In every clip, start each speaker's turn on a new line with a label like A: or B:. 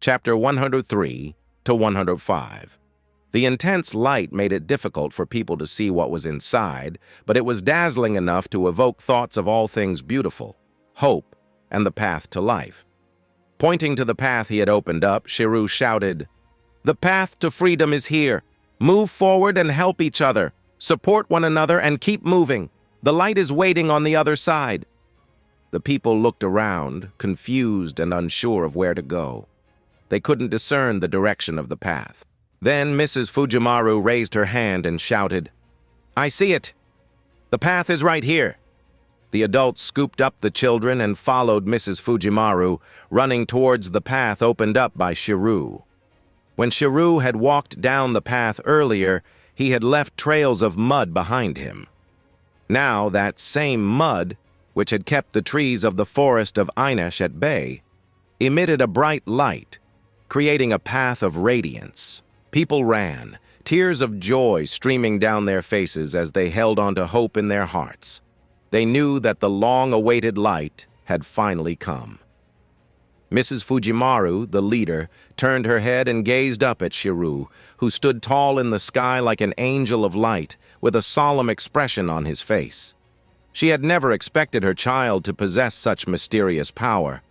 A: Chapter 103 to 105. The intense light made it difficult for people to see what was inside, but it was dazzling enough to evoke thoughts of all things beautiful, hope, and the path to life. Pointing to the path he had opened up, Shirou shouted, "The path to freedom is here. Move forward and help each other. Support one another and keep moving. The light is waiting on the other side." The people looked around, confused and unsure of where to go. They couldn't discern the direction of the path. Then Mrs. Fujimaru raised her hand and shouted, "I see it! The path is right here!" The adults scooped up the children and followed Mrs. Fujimaru, running towards the path opened up by Shirou. When Shirou had walked down the path earlier, he had left trails of mud behind him. Now that same mud, which had kept the trees of the forest of Einish at bay, emitted a bright light, creating a path of radiance. People ran, tears of joy streaming down their faces as they held on to hope in their hearts. They knew that the long-awaited light had finally come. Mrs. Fujimaru, the leader, turned her head and gazed up at Shirou, who stood tall in the sky like an angel of light, with a solemn expression on his face. She had never expected her child to possess such mysterious power,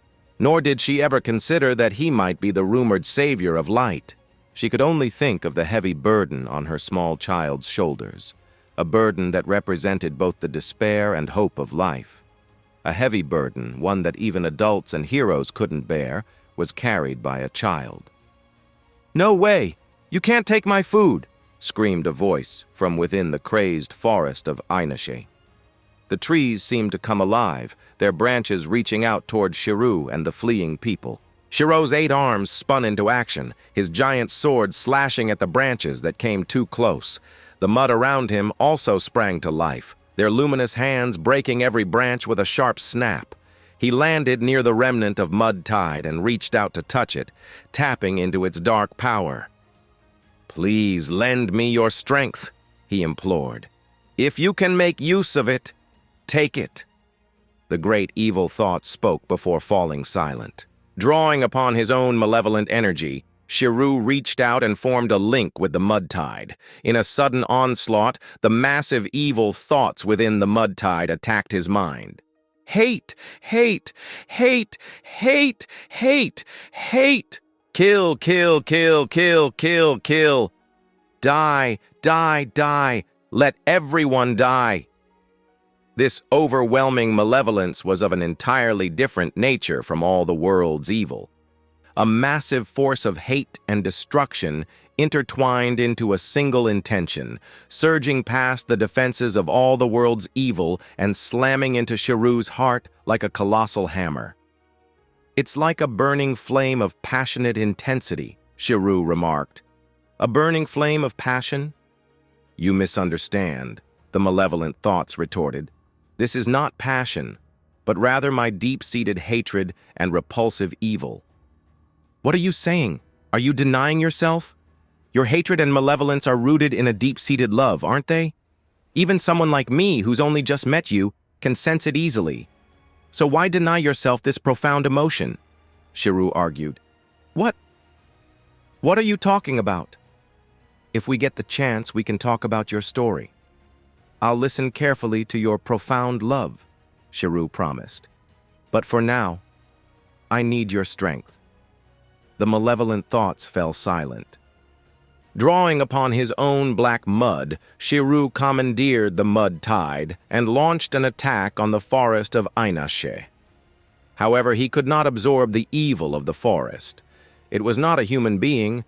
A: nor did she ever consider that he might be the rumored savior of light. She could only think of the heavy burden on her small child's shoulders, a burden that represented both the despair and hope of life. A heavy burden, one that even adults and heroes couldn't bear, was carried by a child. "No way! You can't take my food!" screamed a voice from within the crazed forest of Einish. The trees seemed to come alive, their branches reaching out toward Shirou and the fleeing people. Shirou's 8 arms spun into action, his giant sword slashing at the branches that came too close. The mud around him also sprang to life, their luminous hands breaking every branch with a sharp snap. He landed near the remnant of mud tide and reached out to touch it, tapping into its dark power. "Please lend me your strength," he implored. "If you can make use of it, take it." The great evil thought spoke before falling silent. Drawing upon his own malevolent energy, Shirou reached out and formed a link with the mud tide. In a sudden onslaught, the massive evil thoughts within the mud tide attacked his mind. Hate, hate, hate, hate, hate, hate. Kill, kill, kill, kill, kill, kill. Die, die, die. Let everyone die. This overwhelming malevolence was of an entirely different nature from all the world's evil. A massive force of hate and destruction intertwined into a single intention, surging past the defenses of all the world's evil and slamming into Shirou's heart like a colossal hammer. "It's like a burning flame of passionate intensity," Shirou remarked. "A burning flame of passion?" "You misunderstand," the malevolent thoughts retorted. "This is not passion, but rather my deep-seated hatred and repulsive evil." "What are you saying? Are you denying yourself? Your hatred and malevolence are rooted in a deep-seated love, aren't they? Even someone like me, who's only just met you, can sense it easily. So why deny yourself this profound emotion?" Shirou argued. What are you talking about?" "If we get the chance, we can talk about your story. I'll listen carefully to your profound love," Shirou promised. "But for now, I need your strength." The malevolent thoughts fell silent. Drawing upon his own black mud, Shirou commandeered the mud tide and launched an attack on the forest of Einish. However, he could not absorb the evil of the forest. It was not a human being,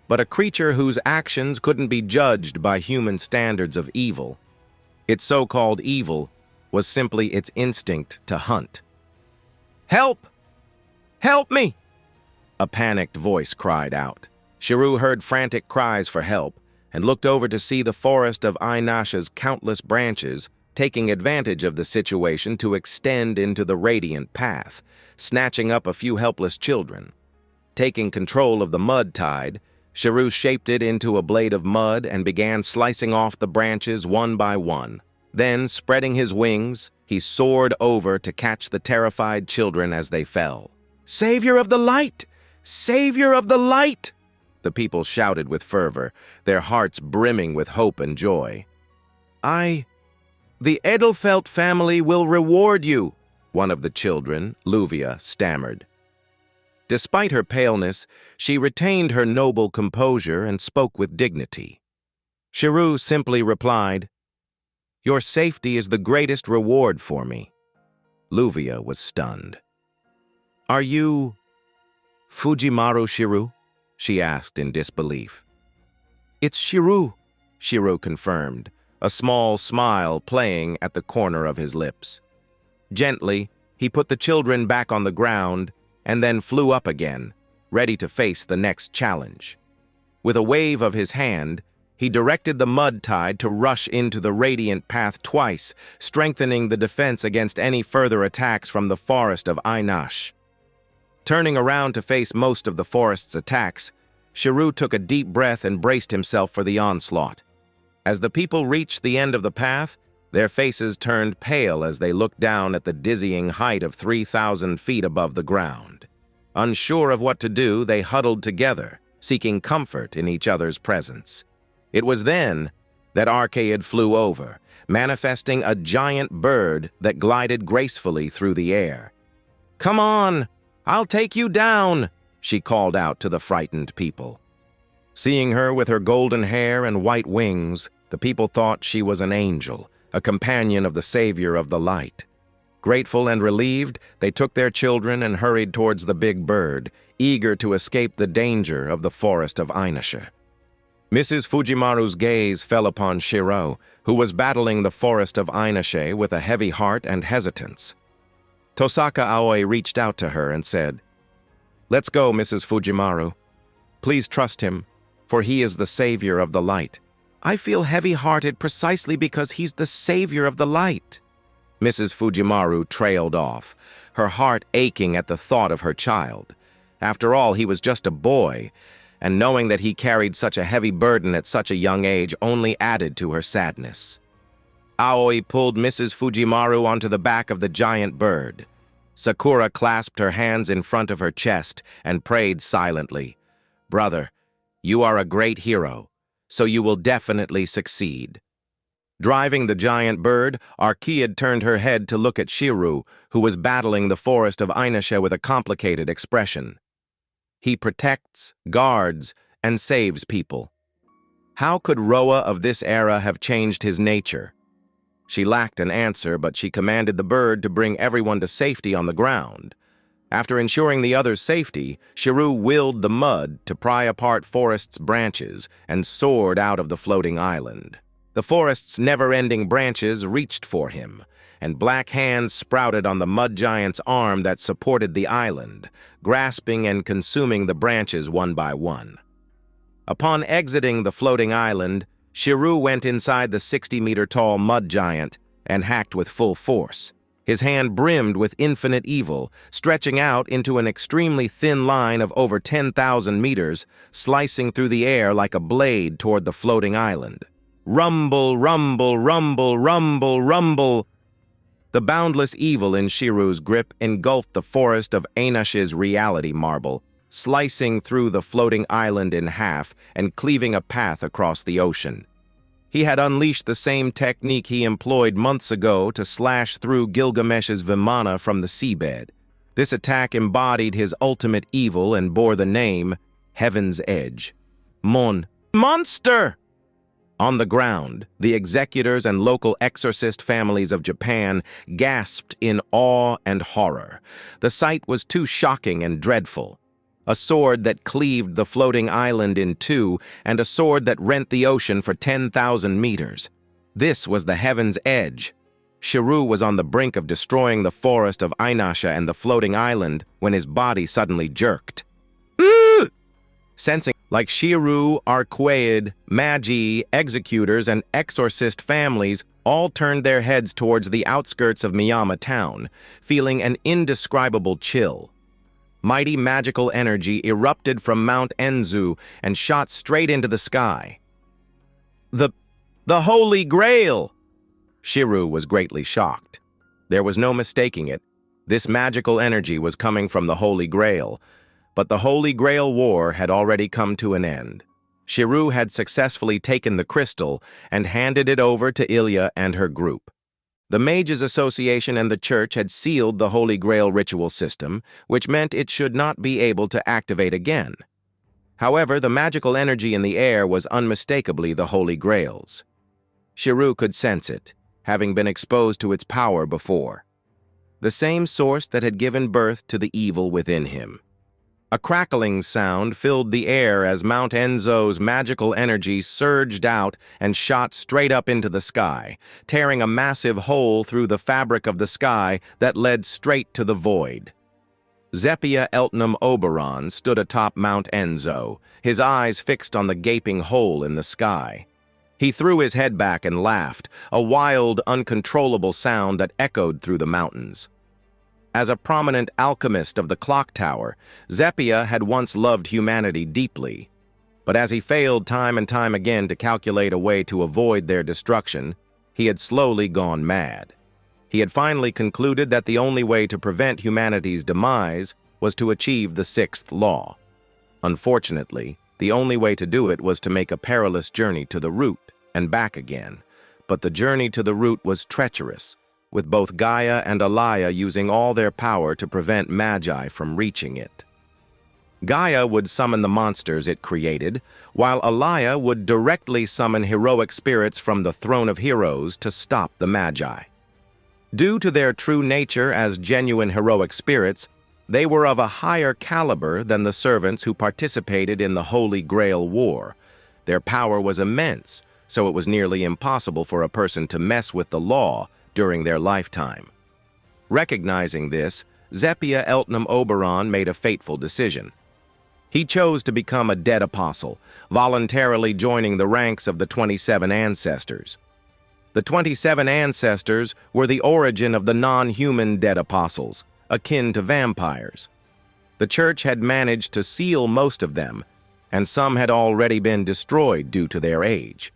A: but a creature whose actions couldn't be judged by human standards of evil. Its so-called evil was simply its instinct to hunt. "Help! Help me!" a panicked voice cried out. Shirou heard frantic cries for help and looked over to see the forest of Einish's countless branches taking advantage of the situation to extend into the radiant path, snatching up a few helpless children. Taking control of the mud tide, Shirou shaped it into a blade of mud and began slicing off the branches one by one. Then, spreading his wings, he soared over to catch the terrified children as they fell. "Savior of the light! Savior of the light! The people shouted with fervor, their hearts brimming with hope and joy. The Edelfelt family will reward you, one of the children, Luvia, stammered. Despite her paleness, she retained her noble composure and spoke with dignity. Shirou simply replied, "Your safety is the greatest reward for me." Luvia was stunned. "Are you Fujimaru Shirou?" she asked in disbelief. "It's Shirou," Shirou confirmed, a small smile playing at the corner of his lips. Gently, he put the children back on the ground and then flew up again, ready to face the next challenge. With a wave of his hand, he directed the mud tide to rush into the radiant path twice, strengthening the defense against any further attacks from the forest of Einash. Turning around to face most of the forest's attacks, Shirou took a deep breath and braced himself for the onslaught. As the people reached the end of the path, their faces turned pale as they looked down at the dizzying height of 3,000 feet above the ground. Unsure of what to do, they huddled together, seeking comfort in each other's presence. It was then that Arcade flew over, manifesting a giant bird that glided gracefully through the air. "Come on, I'll take you down," she called out to the frightened people. Seeing her with her golden hair and white wings, the people thought she was an angel, a companion of the Savior of the Light. Grateful and relieved, they took their children and hurried towards the big bird, eager to escape the danger of the forest of Einasha. Mrs. Fujimaru's gaze fell upon Shirou, who was battling the forest of Einashe with a heavy heart and hesitance. Tosaka Aoi reached out to her and said, "Let's go, Mrs. Fujimaru. Please trust him, for he is the Savior of the Light." "I feel heavy-hearted precisely because he's the Savior of the Light." Mrs. Fujimaru trailed off, her heart aching at the thought of her child. After all, he was just a boy, and knowing that he carried such a heavy burden at such a young age only added to her sadness. Aoi pulled Mrs. Fujimaru onto the back of the giant bird. Sakura clasped her hands in front of her chest and prayed silently, "Brother, you are a great hero, so you will definitely succeed." Driving the giant bird, Arcade turned her head to look at Shirou, who was battling the forest of Einasha with a complicated expression. He protects, guards, and saves people. How could Roa of this era have changed his nature? She lacked an answer, but she commanded the bird to bring everyone to safety on the ground. After ensuring the others' safety, Shirou willed the mud to pry apart forest's branches and soared out of the floating island. The forest's never-ending branches reached for him, and black hands sprouted on the mud giant's arm that supported the island, grasping and consuming the branches one by one. Upon exiting the floating island, Shirou went inside the 60-meter-tall mud giant and hacked with full force. His hand brimmed with infinite evil, stretching out into an extremely thin line of over 10,000 meters, slicing through the air like a blade toward the floating island. Rumble, rumble, rumble, rumble, rumble. The boundless evil in Shirou's grip engulfed the forest of Einash's reality marble, slicing through the floating island in half and cleaving a path across the ocean. He had unleashed the same technique he employed months ago to slash through Gilgamesh's Vimana from the seabed. This attack embodied his ultimate evil and bore the name Heaven's Edge. Monster! On the ground, the executors and local exorcist families of Japan gasped in awe and horror. The sight was too shocking and dreadful. A sword that cleaved the floating island in two, and a sword that rent the ocean for 10,000 meters. This was the Heaven's Edge. Shirou was on the brink of destroying the forest of Einasha and the floating island when his body suddenly jerked. Sensing like Shirou, Arquaid, Magi, executors, and exorcist families all turned their heads towards the outskirts of Miyama town, feeling an indescribable chill. Mighty magical energy erupted from Mount Enzu and shot straight into the sky. The Holy Grail! Shirou was greatly shocked. There was no mistaking it. This magical energy was coming from the Holy Grail. But the Holy Grail War had already come to an end. Shirou had successfully taken the crystal and handed it over to Ilya and her group. The Mages Association and the Church had sealed the Holy Grail ritual system, which meant it should not be able to activate again. However, the magical energy in the air was unmistakably the Holy Grail's. Shirou could sense it, having been exposed to its power before. The same source that had given birth to the evil within him. A crackling sound filled the air as Mount Enzo's magical energy surged out and shot straight up into the sky, tearing a massive hole through the fabric of the sky that led straight to the void. Zepia Eltnam Oberon stood atop Mount Enzo, his eyes fixed on the gaping hole in the sky. He threw his head back and laughed, a wild, uncontrollable sound that echoed through the mountains. As a prominent alchemist of the clock tower, Zepia had once loved humanity deeply. But as he failed time and time again to calculate a way to avoid their destruction, he had slowly gone mad. He had finally concluded that the only way to prevent humanity's demise was to achieve the sixth law. Unfortunately, the only way to do it was to make a perilous journey to the root and back again. But the journey to the root was treacherous, with both Gaia and Alaya using all their power to prevent Magi from reaching it. Gaia would summon the monsters it created, while Alaya would directly summon heroic spirits from the Throne of Heroes to stop the Magi. Due to their true nature as genuine heroic spirits, they were of a higher caliber than the servants who participated in the Holy Grail War. Their power was immense, so it was nearly impossible for a person to mess with the law during their lifetime. Recognizing this, Zepia Eltnam Oberon made a fateful decision. He chose to become a dead apostle, voluntarily joining the ranks of the 27 ancestors. The 27 ancestors were the origin of the non-human dead apostles, akin to vampires. The Church had managed to seal most of them, and some had already been destroyed due to their age.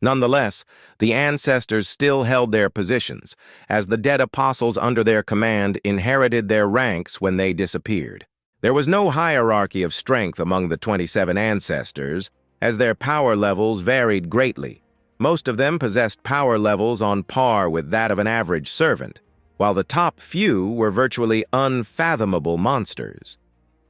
A: Nonetheless, the ancestors still held their positions, as the dead apostles under their command inherited their ranks when they disappeared. There was no hierarchy of strength among the 27 ancestors, as their power levels varied greatly. Most of them possessed power levels on par with that of an average servant, while the top few were virtually unfathomable monsters.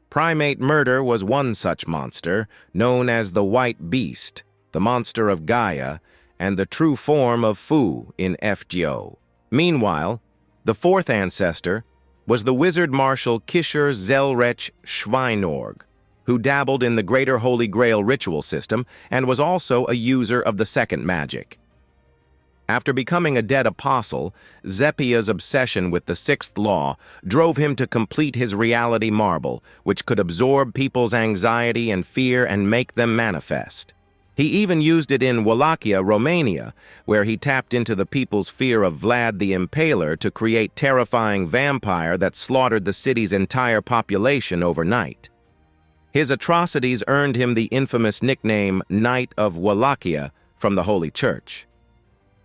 A: Primate murder was one such monster, known as the White Beast, the monster of Gaia, and the true form of Fu in FGO. Meanwhile, the fourth ancestor was the wizard marshal Kishur Zelrech Schweinorg, who dabbled in the Greater Holy Grail ritual system and was also a user of the second magic. After becoming a dead apostle, Zepia's obsession with the sixth law drove him to complete his reality marble, which could absorb people's anxiety and fear and make them manifest. He even used it in Wallachia, Romania, where he tapped into the people's fear of Vlad the Impaler to create terrifying vampire that slaughtered the city's entire population overnight. His atrocities earned him the infamous nickname Knight of Wallachia from the Holy Church.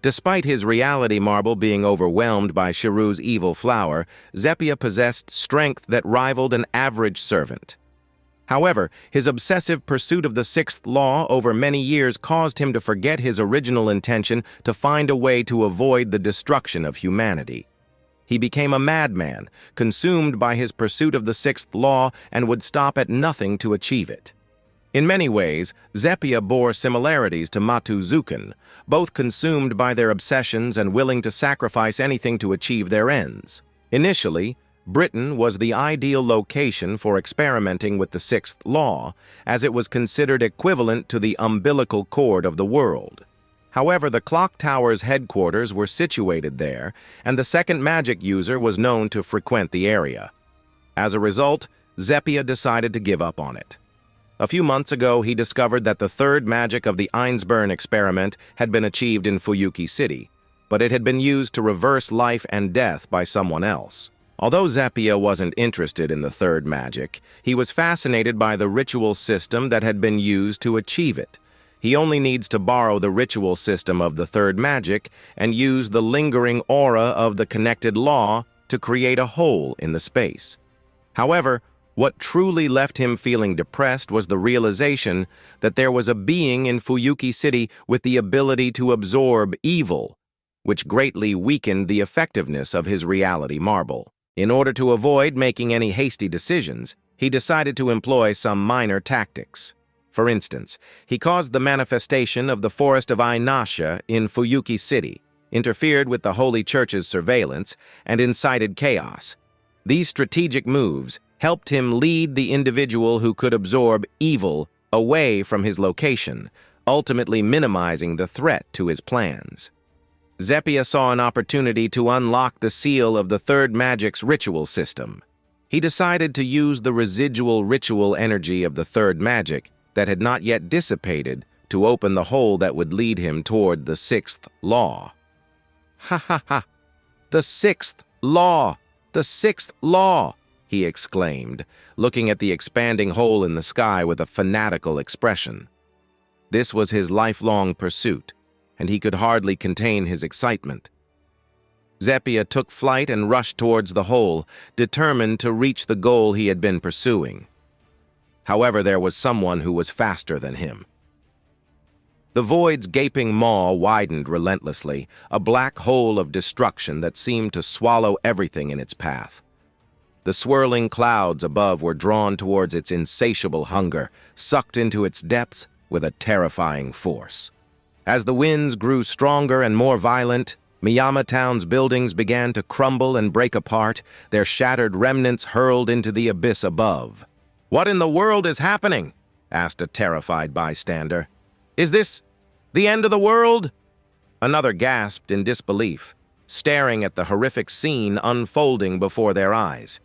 A: Despite his reality marble being overwhelmed by Shirou's evil flower, Zepia possessed strength that rivaled an average servant. However, his obsessive pursuit of the sixth law over many years caused him to forget his original intention to find a way to avoid the destruction of humanity. He became a madman, consumed by his pursuit of the sixth law, and would stop at nothing to achieve it. In many ways, Zepia bore similarities to Matu Zuken, both consumed by their obsessions and willing to sacrifice anything to achieve their ends. Initially, Britain was the ideal location for experimenting with the sixth law, as it was considered equivalent to the umbilical cord of the world. However, the clock tower's headquarters were situated there, and the second magic user was known to frequent the area. As a result, Zepia decided to give up on it. A few months ago, he discovered that the third magic of the Einsburn experiment had been achieved in Fuyuki City, but it had been used to reverse life and death by someone else. Although Zepia wasn't interested in the third magic, he was fascinated by the ritual system that had been used to achieve it. He only needs to borrow the ritual system of the third magic and use the lingering aura of the connected law to create a hole in the space. However, What truly left him feeling depressed was the realization that there was a being in Fuyuki City with the ability to absorb evil, which greatly weakened the effectiveness of his reality marble. In order to avoid making any hasty decisions, he decided to employ some minor tactics. For instance, he caused the manifestation of the Forest of Ainasha in Fuyuki City, interfered with the Holy Church's surveillance, and incited chaos. These strategic moves helped him lead the individual who could absorb evil away from his location, ultimately minimizing the threat to his plans. Zephia saw an opportunity to unlock the seal of the third magic's ritual system. He decided to use the residual ritual energy of the third magic that had not yet dissipated to open the hole that would lead him toward the sixth law. Ha ha ha! The sixth law! The sixth law! He exclaimed, looking at the expanding hole in the sky with a fanatical expression. This was his lifelong pursuit, and he could hardly contain his excitement. Zephia took flight and rushed towards the hole, determined to reach the goal he had been pursuing. However, there was someone who was faster than him. The void's gaping maw widened relentlessly, a black hole of destruction that seemed to swallow everything in its path. The swirling clouds above were drawn towards its insatiable hunger, sucked into its depths with a terrifying force. As the winds grew stronger and more violent, Miyama Town's buildings began to crumble and break apart, their shattered remnants hurled into the abyss above. "What in the world is happening?" asked a terrified bystander. "Is this the end of the world?" Another gasped in disbelief, staring at the horrific scene unfolding before their eyes.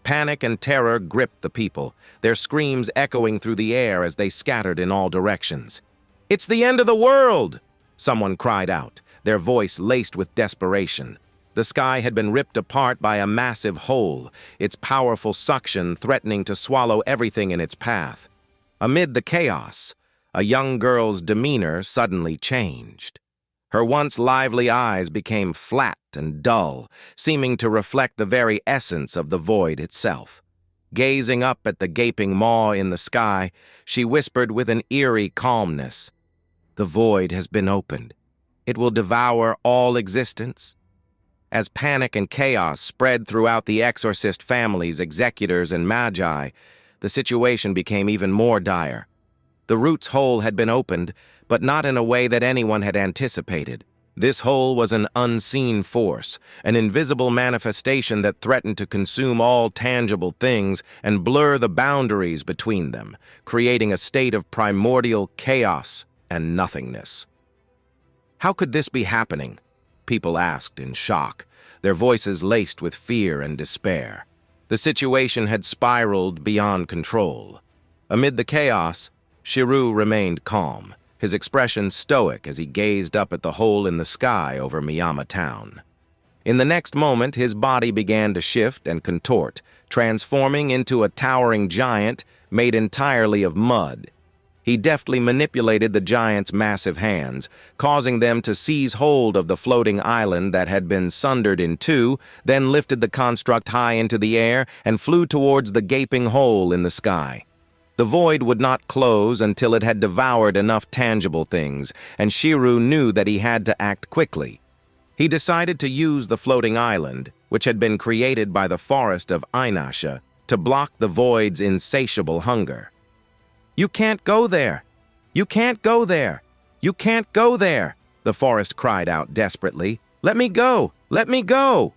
A: Panic and terror gripped the people, their screams echoing through the air as they scattered in all directions. "It's the end of the world!" someone cried out, their voice laced with desperation. The sky had been ripped apart by a massive hole, its powerful suction threatening to swallow everything in its path. Amid the chaos, a young girl's demeanor suddenly changed. Her once lively eyes became flat and dull, seeming to reflect the very essence of the void itself. Gazing up at the gaping maw in the sky, she whispered with an eerie calmness, "The void has been opened. It will devour all existence." As panic and chaos spread throughout the exorcist families, executors, and magi, the situation became even more dire. The root's hole had been opened, but not in a way that anyone had anticipated. This hole was an unseen force, an invisible manifestation that threatened to consume all tangible things and blur the boundaries between them, creating a state of primordial chaos and nothingness. How could this be happening? People asked in shock, their voices laced with fear and despair. The situation had spiraled beyond control. Amid the chaos, Shirou remained calm, his expression stoic as he gazed up at the hole in the sky over Miyama Town. In the next moment, his body began to shift and contort, transforming into a towering giant made entirely of mud. He deftly manipulated the giant's massive hands, causing them to seize hold of the floating island that had been sundered in two, then lifted the construct high into the air and flew towards the gaping hole in the sky. The void would not close until it had devoured enough tangible things, and Shirou knew that he had to act quickly. He decided to use the floating island, which had been created by the Forest of Ainasha, to block the void's insatiable hunger. "You can't go there! You can't go there! You can't go there!" the forest cried out desperately. "Let me go! Let me go!"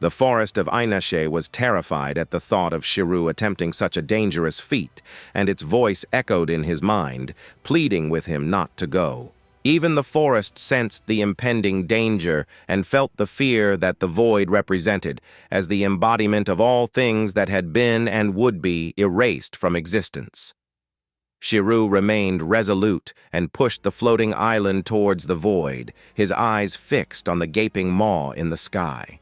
A: The Forest of Ainasha was terrified at the thought of Shirou attempting such a dangerous feat, and its voice echoed in his mind, pleading with him not to go. Even the forest sensed the impending danger and felt the fear that the void represented as the embodiment of all things that had been and would be erased from existence. Shirou remained resolute and pushed the floating island towards the void, his eyes fixed on the gaping maw in the sky.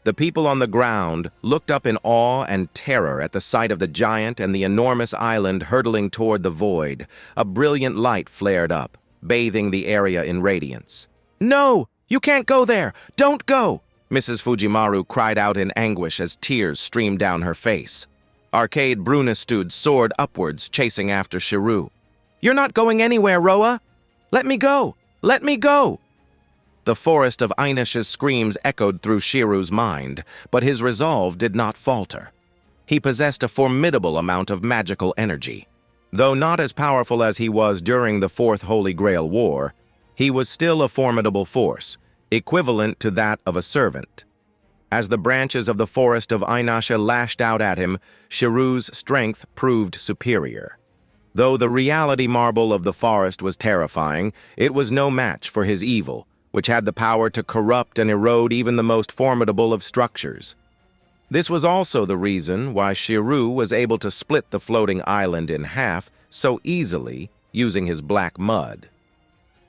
A: The people on the ground looked up in awe and terror at the sight of the giant and the enormous island hurtling toward the void. A brilliant light flared up, bathing the area in radiance. "No! You can't go there! Don't go!" Mrs. Fujimaru cried out in anguish as tears streamed down her face. Arcade Bruna stood sword upwards, chasing after Shirou. "You're not going anywhere, Roa! Let me go! Let me go!" The forest of Einash's screams echoed through Shirou's mind, but his resolve did not falter. He possessed a formidable amount of magical energy. Though not as powerful as he was during the Fourth Holy Grail War, he was still a formidable force, equivalent to that of a servant. As the branches of the forest of Einasha lashed out at him, Shirou's strength proved superior. Though the reality marble of the forest was terrifying, it was no match for his evil, which had the power to corrupt and erode even the most formidable of structures. This was also the reason why Shirou was able to split the floating island in half so easily using his black mud.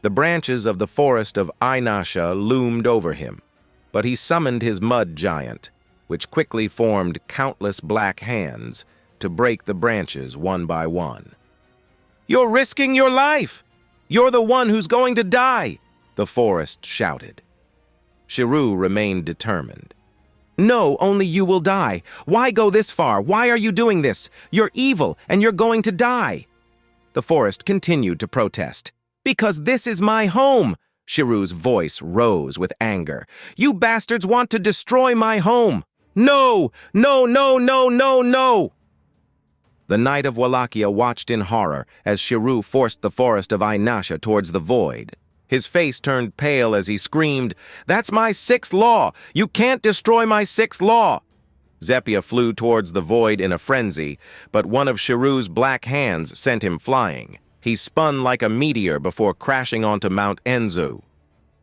A: The branches of the forest of Einasha loomed over him, but he summoned his mud giant, which quickly formed countless black hands to break the branches one by one. "You're risking your life! You're the one who's going to die!" the forest shouted. Shirou remained determined. "No, only you will die. Why go this far? Why are you doing this? You're evil, and you're going to die!" The forest continued to protest. "Because this is my home!" Shirou's voice rose with anger. "You bastards want to destroy my home! No! No, no, no, no, no!" The Knight of Wallachia watched in horror as Shirou forced the forest of Einasha towards the void. His face turned pale as he screamed, "That's my sixth law! You can't destroy my sixth law!" Zepia flew towards the void in a frenzy, but one of Shirou's black hands sent him flying. He spun like a meteor before crashing onto Mount Enzu.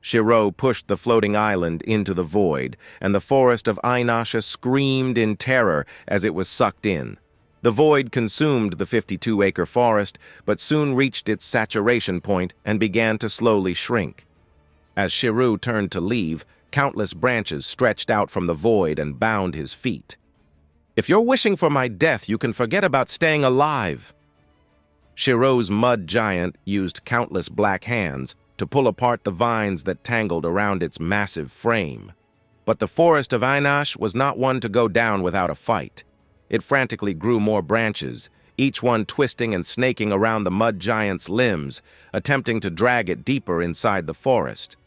A: Shirou pushed the floating island into the void, and the forest of Einasha screamed in terror as it was sucked in. The void consumed the 52-acre forest, but soon reached its saturation point and began to slowly shrink. As Shirou turned to leave, countless branches stretched out from the void and bound his feet. "If you're wishing for my death, you can forget about staying alive." Shirou's mud giant used countless black hands to pull apart the vines that tangled around its massive frame. But the forest of Einash was not one to go down without a fight. It frantically grew more branches, each one twisting and snaking around the mud giant's limbs, attempting to drag it deeper inside the forest.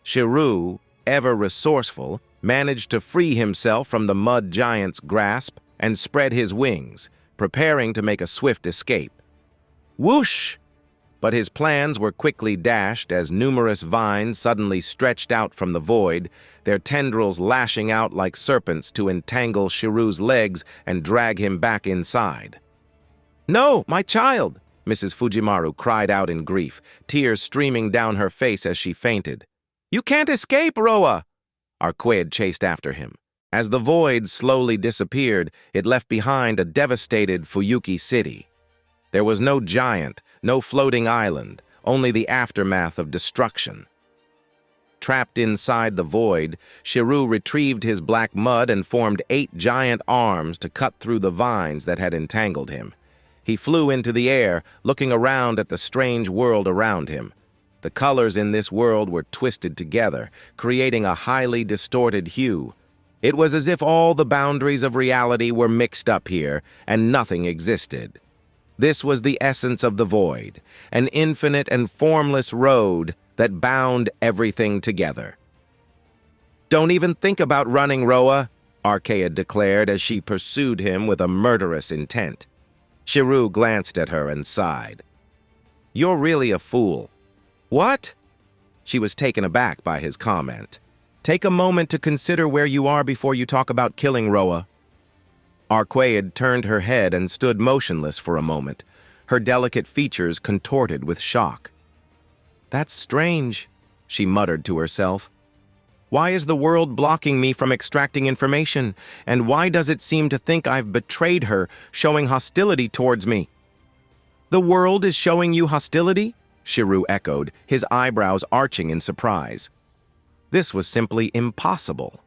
A: Shirou, ever resourceful, managed to free himself from the mud giant's grasp and spread his wings, preparing to make a swift escape. Whoosh! But his plans were quickly dashed as numerous vines suddenly stretched out from the void, their tendrils lashing out like serpents to entangle Shirou's legs and drag him back inside. "No, my child!" Mrs. Fujimaru cried out in grief, tears streaming down her face as she fainted. "You can't escape, Roa!" Arquaid chased after him. As the void slowly disappeared, it left behind a devastated Fuyuki city. There was no giant, no floating island, only the aftermath of destruction. Trapped inside the void, Shirou retrieved his black mud and formed 8 giant arms to cut through the vines that had entangled him. He flew into the air, looking around at the strange world around him. The colors in this world were twisted together, creating a highly distorted hue. It was as if all the boundaries of reality were mixed up here, and nothing existed. This was the essence of the void, an infinite and formless road that bound everything together. "Don't even think about running, Roa," Archaea declared as she pursued him with a murderous intent. Shirou glanced at her and sighed. "You're really a fool." "What?" She was taken aback by his comment. "Take a moment to consider where you are before you talk about killing Roa." Arquaid turned her head and stood motionless for a moment, her delicate features contorted with shock. "That's strange," she muttered to herself. "Why is the world blocking me from extracting information, and why does it seem to think I've betrayed her, showing hostility towards me?" "The world is showing you hostility?" Shirou echoed, his eyebrows arching in surprise. This was simply impossible.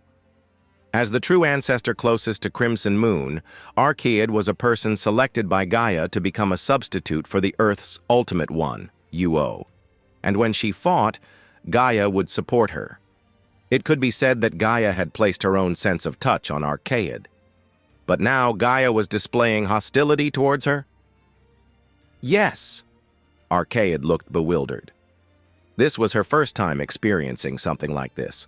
A: As the true ancestor closest to Crimson Moon, Archaeid was a person selected by Gaia to become a substitute for the Earth's ultimate one, Uo. And when she fought, Gaia would support her. It could be said that Gaia had placed her own sense of touch on Archaeid. But now Gaia was displaying hostility towards her? Yes. Arcade looked bewildered. This was her first time experiencing something like this.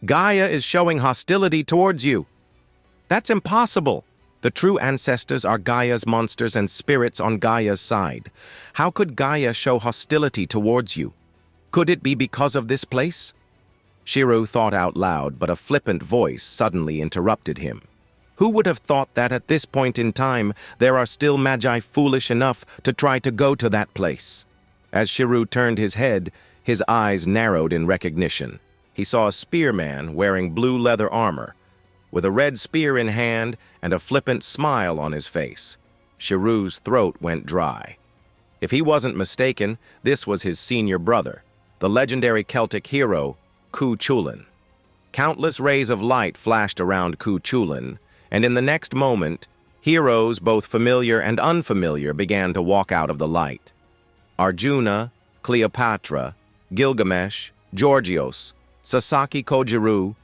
A: Gaia is showing hostility towards you. That's impossible. The true ancestors are Gaia's monsters and spirits on Gaia's side. How could Gaia show hostility towards you? Could it be because of this place? Shirou thought out loud, but a flippant voice suddenly interrupted him. Who would have thought that at this point in time there are still magi foolish enough to try to go to that place? As Shirou turned his head, his eyes narrowed in recognition. He saw a spearman wearing blue leather armor, with a red spear in hand and a flippant smile on his face. Shirou's throat went dry. If he wasn't mistaken, this was his senior brother, the legendary Celtic hero, Cu Chulainn. Countless rays of light flashed around Cu Chulainn, and in the next moment, heroes both familiar and unfamiliar began to walk out of the light. Arjuna, Cleopatra, Gilgamesh, Georgios, Sasaki Kojiru,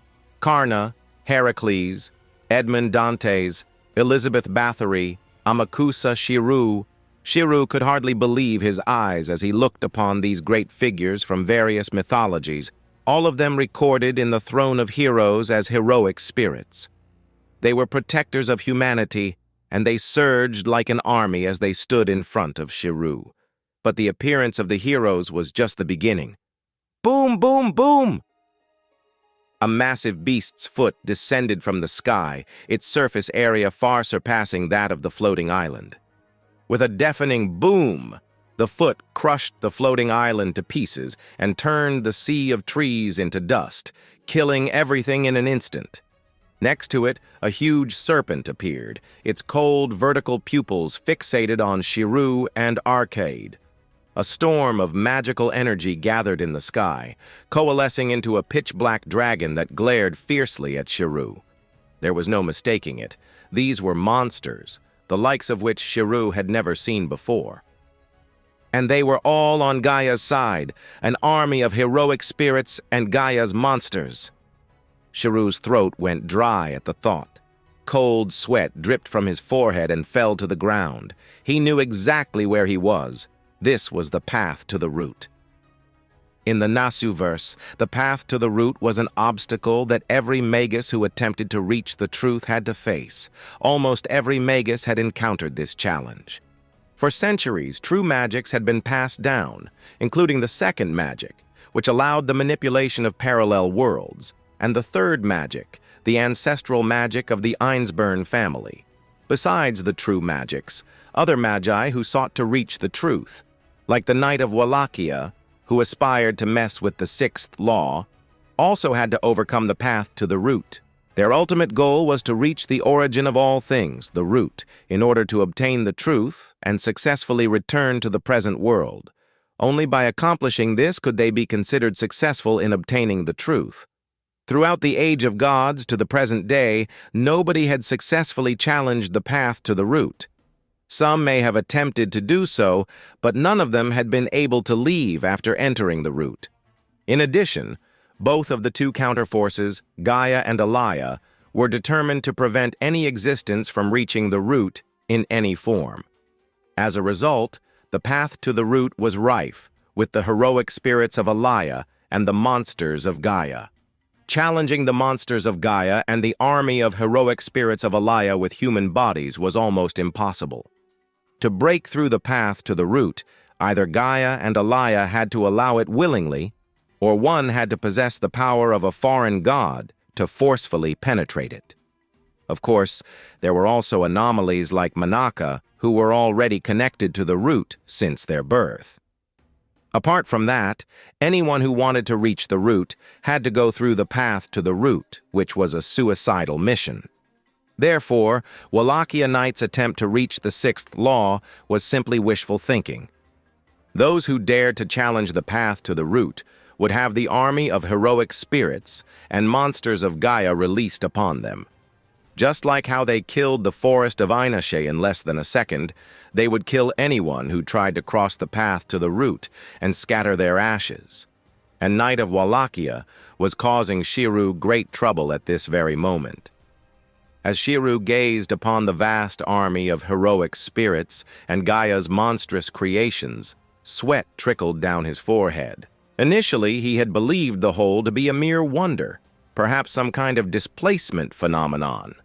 A: Karna, Heracles, Edmond Dantes, Elizabeth Bathory, Amakusa Shirou. Shirou could hardly believe his eyes as he looked upon these great figures from various mythologies, all of them recorded in the throne of heroes as heroic spirits. They were protectors of humanity, and they surged like an army as they stood in front of Shirou. But the appearance of the heroes was just the beginning. Boom, boom, boom! A massive beast's foot descended from the sky, its surface area far surpassing that of the floating island. With a deafening boom, the foot crushed the floating island to pieces and turned the sea of trees into dust, killing everything in an instant. Next to it, a huge serpent appeared, its cold vertical pupils fixated on Shirou and Arcade. A storm of magical energy gathered in the sky, coalescing into a pitch-black dragon that glared fiercely at Shirou. There was no mistaking it. These were monsters, the likes of which Shirou had never seen before. And they were all on Gaia's side, an army of heroic spirits and Gaia's monsters. Shirou's throat went dry at the thought. Cold sweat dripped from his forehead and fell to the ground. He knew exactly where he was. This was the path to the root. In the Nasuverse, the path to the root was an obstacle that every magus who attempted to reach the truth had to face. Almost every magus had encountered this challenge. For centuries, true magics had been passed down, including the second magic, which allowed the manipulation of parallel worlds, and the third magic, the ancestral magic of the Einsburn family. Besides the true magics, other magi who sought to reach the truth, like the Knight of Wallachia, who aspired to mess with the sixth law, also had to overcome the path to the root. Their ultimate goal was to reach the origin of all things, the root, in order to obtain the truth and successfully return to the present world. Only by accomplishing this could they be considered successful in obtaining the truth. Throughout the Age of Gods to the present day, nobody had successfully challenged the path to the root. Some may have attempted to do so, but none of them had been able to leave after entering the root. In addition, both of the two counterforces, Gaia and Alaya, were determined to prevent any existence from reaching the root in any form. As a result, the path to the root was rife with the heroic spirits of Alaya and the monsters of Gaia. Challenging the monsters of Gaia and the army of heroic spirits of Alaya with human bodies was almost impossible. To break through the path to the root, either Gaia and Alaya had to allow it willingly, or one had to possess the power of a foreign god to forcefully penetrate it. Of course, there were also anomalies like Manaka, who were already connected to the root since their birth. Apart from that, anyone who wanted to reach the root had to go through the path to the root, which was a suicidal mission. Therefore, Wallachia Knight's attempt to reach the sixth law was simply wishful thinking. Those who dared to challenge the path to the root would have the army of heroic spirits and monsters of Gaia released upon them. Just like how they killed the forest of Einashe in less than a second, they would kill anyone who tried to cross the path to the root and scatter their ashes. And Knight of Wallachia was causing Shirou great trouble at this very moment. As Shirou gazed upon the vast army of heroic spirits and Gaia's monstrous creations, sweat trickled down his forehead. Initially, he had believed the whole to be a mere wonder, perhaps some kind of displacement phenomenon.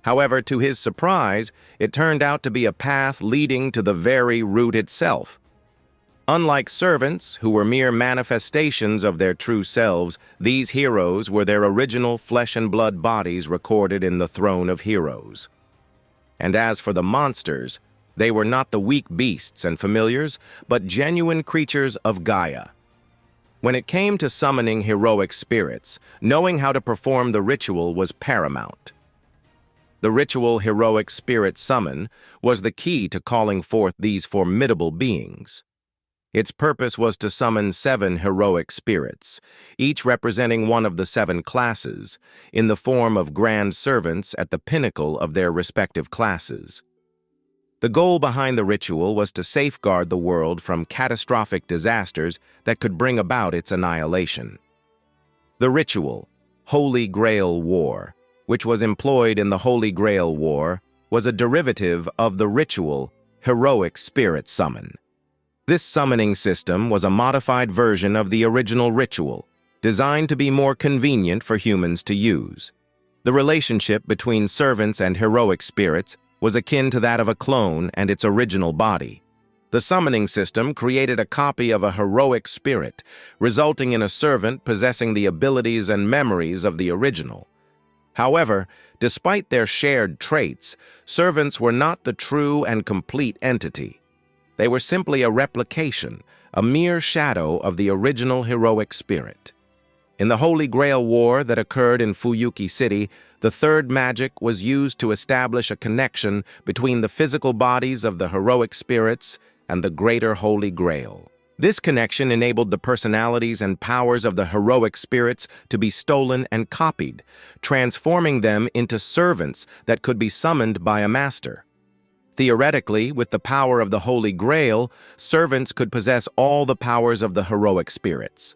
A: However, to his surprise, it turned out to be a path leading to the very root itself. Unlike servants, who were mere manifestations of their true selves, these heroes were their original flesh-and-blood bodies recorded in the Throne of Heroes. And as for the monsters, they were not the weak beasts and familiars, but genuine creatures of Gaia. When it came to summoning heroic spirits, knowing how to perform the ritual was paramount. The ritual heroic spirit summon was the key to calling forth these formidable beings. Its purpose was to summon 7 heroic spirits, each representing one of the 7 classes, in the form of grand servants at the pinnacle of their respective classes. The goal behind the ritual was to safeguard the world from catastrophic disasters that could bring about its annihilation. The ritual, Holy Grail War, which was employed in the Holy Grail War, was a derivative of the ritual, Heroic Spirit Summon. This summoning system was a modified version of the original ritual, designed to be more convenient for humans to use. The relationship between servants and heroic spirits was akin to that of a clone and its original body. The summoning system created a copy of a heroic spirit, resulting in a servant possessing the abilities and memories of the original. However, despite their shared traits, servants were not the true and complete entity. They were simply a replication, a mere shadow of the original heroic spirit. In the Holy Grail War that occurred in Fuyuki City, the third magic was used to establish a connection between the physical bodies of the heroic spirits and the greater Holy Grail. This connection enabled the personalities and powers of the heroic spirits to be stolen and copied, transforming them into servants that could be summoned by a master. Theoretically, with the power of the Holy Grail, servants could possess all the powers of the heroic spirits.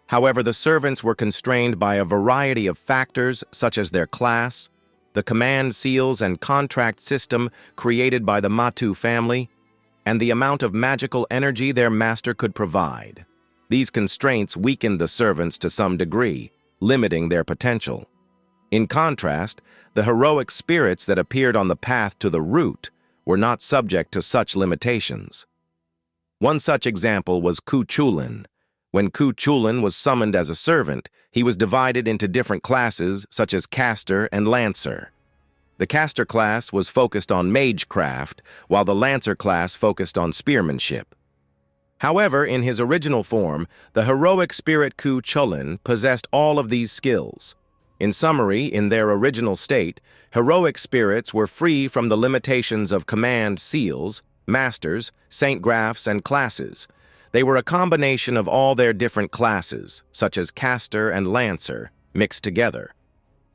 A: However, the servants were constrained by a variety of factors such as their class, the command seals and contract system created by the Matu family, and the amount of magical energy their master could provide. These constraints weakened the servants to some degree, limiting their potential. In contrast, the heroic spirits that appeared on the path to the root were not subject to such limitations. One such example was Ku Chulin. When Ku Chulin was summoned as a servant, he was divided into different classes such as Caster and Lancer. The Caster class was focused on Magecraft, while the Lancer class focused on spearmanship. However, in his original form, the heroic spirit Ku Chulin possessed all of these skills. In summary, in their original state, heroic spirits were free from the limitations of command seals, masters, saint grafts, and classes. They were a combination of all their different classes, such as Caster and Lancer, mixed together.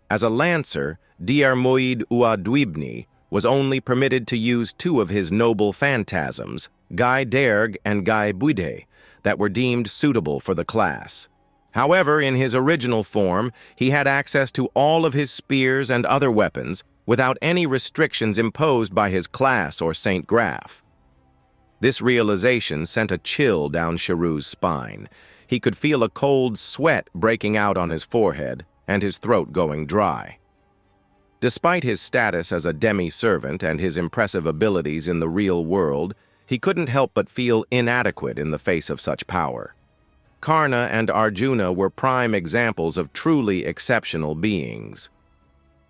A: As a Lancer, Diarmuid Uadwibni was only permitted to use 2 of his noble phantasms, Gai Derg and Gai Buide, that were deemed suitable for the class. However, in his original form, he had access to all of his spears and other weapons without any restrictions imposed by his class or Saint Graf. This realization sent a chill down Shirou's spine. He could feel a cold sweat breaking out on his forehead and his throat going dry. Despite his status as a demi-servant and his impressive abilities in the real world, he couldn't help but feel inadequate in the face of such power. Karna and Arjuna were prime examples of truly exceptional beings.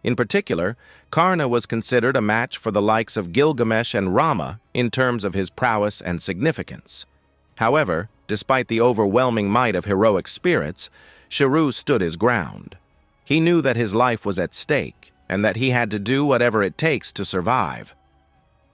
A: In particular, Karna was considered a match for the likes of Gilgamesh and Rama in terms of his prowess and significance. However, despite the overwhelming might of heroic spirits, Shirou stood his ground. He knew that his life was at stake and that he had to do whatever it takes to survive.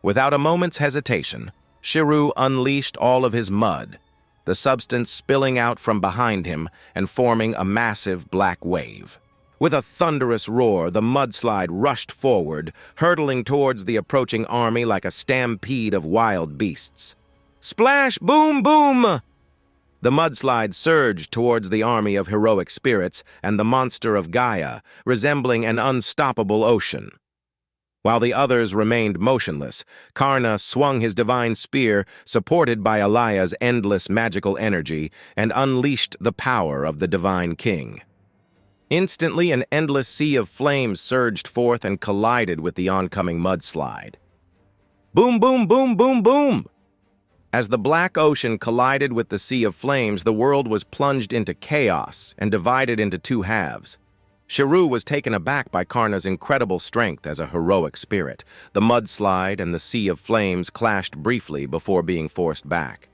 A: Without a moment's hesitation, Shirou unleashed all of his mud, the substance spilling out from behind him and forming a massive black wave. With a thunderous roar, the mudslide rushed forward, hurtling towards the approaching army like a stampede of wild beasts. Splash! Boom! Boom! The mudslide surged towards the army of heroic spirits and the monster of Gaia, resembling an unstoppable ocean. While the others remained motionless, Karna swung his divine spear, supported by Alaya's endless magical energy, and unleashed the power of the Divine King. Instantly, an endless sea of flames surged forth and collided with the oncoming mudslide. Boom, boom, boom, boom, boom! As the black ocean collided with the sea of flames, the world was plunged into chaos and divided into two halves. Shirou was taken aback by Karna's incredible strength as a heroic spirit. The mudslide and the sea of flames clashed briefly before being forced back.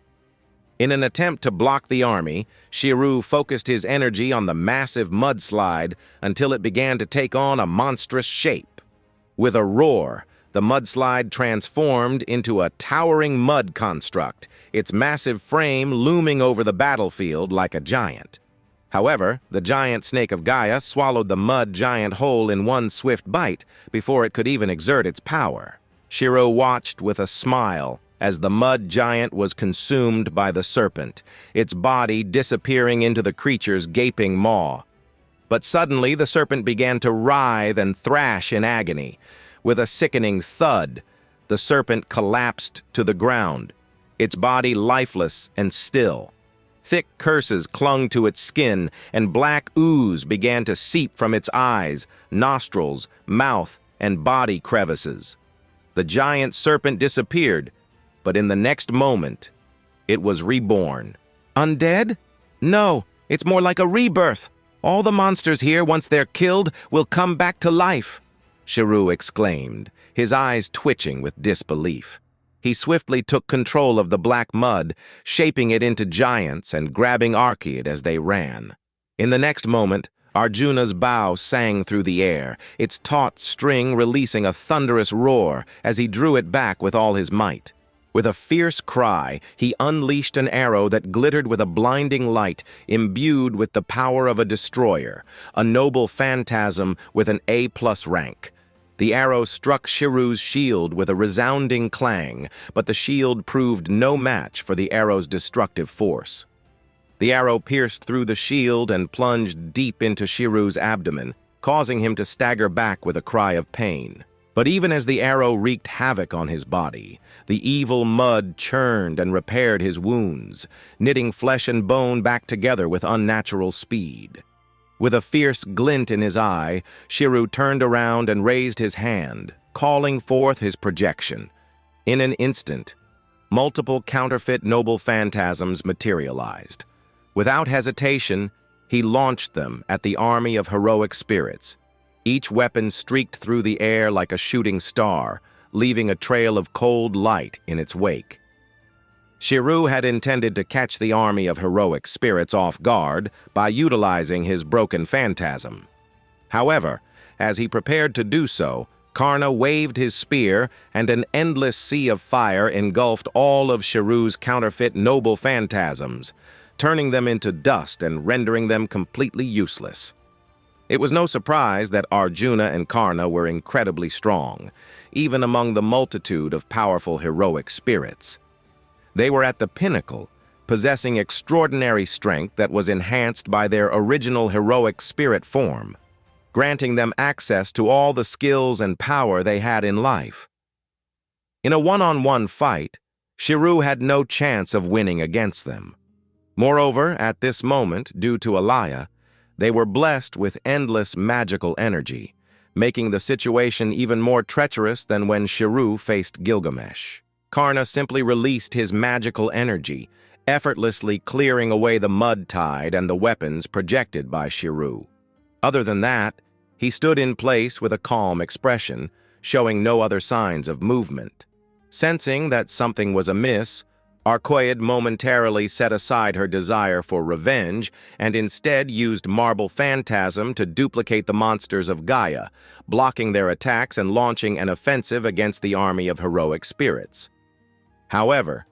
A: In an attempt to block the army, Shirou focused his energy on the massive mudslide until it began to take on a monstrous shape. With a roar, the mudslide transformed into a towering mud construct, its massive frame looming over the battlefield like a giant. However, the giant snake of Gaia swallowed the mud giant whole in one swift bite before it could even exert its power. Shirou watched with a smile as the mud giant was consumed by the serpent, its body disappearing into the creature's gaping maw. But suddenly the serpent began to writhe and thrash in agony. With a sickening thud, the serpent collapsed to the ground, its body lifeless and still. Thick curses clung to its skin, and black ooze began to seep from its eyes, nostrils, mouth, and body crevices. The giant serpent disappeared, but in the next moment, it was reborn. Undead? No, it's more like a rebirth. All the monsters here, once they're killed, will come back to life, Shirou exclaimed, his eyes twitching with disbelief. He swiftly took control of the black mud, shaping it into giants and grabbing Archaeid as they ran. In the next moment, Arjuna's bow sang through the air, its taut string releasing a thunderous roar as he drew it back with all his might. With a fierce cry, he unleashed an arrow that glittered with a blinding light, imbued with the power of a destroyer, a noble phantasm with an A+ rank. The arrow struck Shirou's shield with a resounding clang, but the shield proved no match for the arrow's destructive force. The arrow pierced through the shield and plunged deep into Shirou's abdomen, causing him to stagger back with a cry of pain. But even as the arrow wreaked havoc on his body, the evil mud churned and repaired his wounds, knitting flesh and bone back together with unnatural speed. With a fierce glint in his eye, Shirou turned around and raised his hand, calling forth his projection. In an instant, multiple counterfeit noble phantasms materialized. Without hesitation, he launched them at the army of heroic spirits. Each weapon streaked through the air like a shooting star, leaving a trail of cold light in its wake. Shirou had intended to catch the army of heroic spirits off guard by utilizing his broken phantasm. However, as he prepared to do so, Karna waved his spear, and an endless sea of fire engulfed all of Shirou's counterfeit noble phantasms, turning them into dust and rendering them completely useless. It was no surprise that Arjuna and Karna were incredibly strong, even among the multitude of powerful heroic spirits. They were at the pinnacle, possessing extraordinary strength that was enhanced by their original heroic spirit form, granting them access to all the skills and power they had in life. In a one-on-one fight, Shirou had no chance of winning against them. Moreover, at this moment, due to Alaya, they were blessed with endless magical energy, making the situation even more treacherous than when Shirou faced Gilgamesh. Karna simply released his magical energy, effortlessly clearing away the mud tide and the weapons projected by Shirou. Other than that, he stood in place with a calm expression, showing no other signs of movement. Sensing that something was amiss, Archaeid momentarily set aside her desire for revenge and instead used Marble Phantasm to duplicate the monsters of Gaia, blocking their attacks and launching an offensive against the army of heroic spirits. However,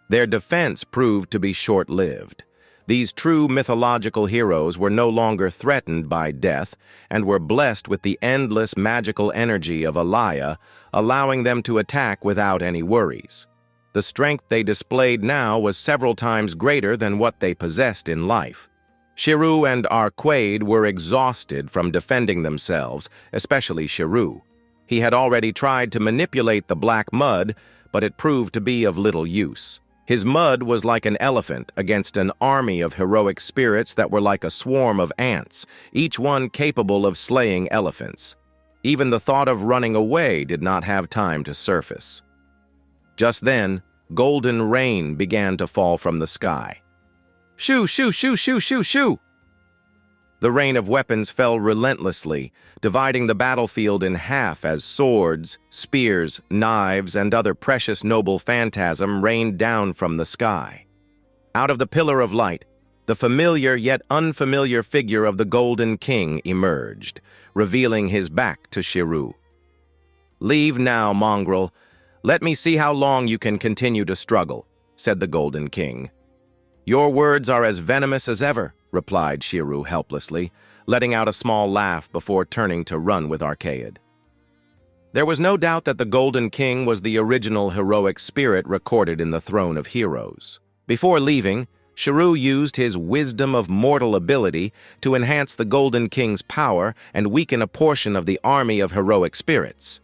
A: their defense proved to be short-lived. These true mythological heroes were no longer threatened by death and were blessed with the endless magical energy of Alaya, allowing them to attack without any worries. The strength they displayed now was several times greater than what they possessed in life. Shirou and Archaeid were exhausted from defending themselves, especially Shirou. He had already tried to manipulate the black mud, but it proved to be of little use. His mud was like an elephant against an army of heroic spirits that were like a swarm of ants, each one capable of slaying elephants. Even the thought of running away did not have time to surface. Just then, golden rain began to fall from the sky. Shoo, shoo, shoo, shoo, shoo, shoo! The rain of weapons fell relentlessly, dividing the battlefield in half as swords, spears, knives, and other precious noble phantasm rained down from the sky. Out of the pillar of light, the familiar yet unfamiliar figure of the Golden King emerged, revealing his back to Shirou. "Leave now, mongrel. Let me see how long you can continue to struggle," said the Golden King. "Your words are as venomous as ever," replied Shirou helplessly, letting out a small laugh before turning to run with Arcade. There was no doubt that the Golden King was the original heroic spirit recorded in the Throne of Heroes. Before leaving, Shirou used his wisdom of mortal ability to enhance the Golden King's power and weaken a portion of the army of heroic spirits.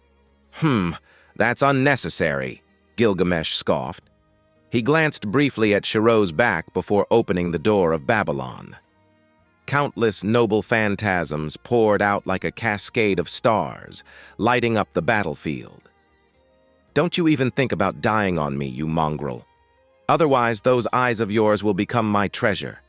A: That's unnecessary," Gilgamesh scoffed. He glanced briefly at Shirou's back before opening the door of Babylon. Countless noble phantasms poured out like a cascade of stars, lighting up the battlefield. "Don't you even think about dying on me, you mongrel. Otherwise, those eyes of yours will become my treasure."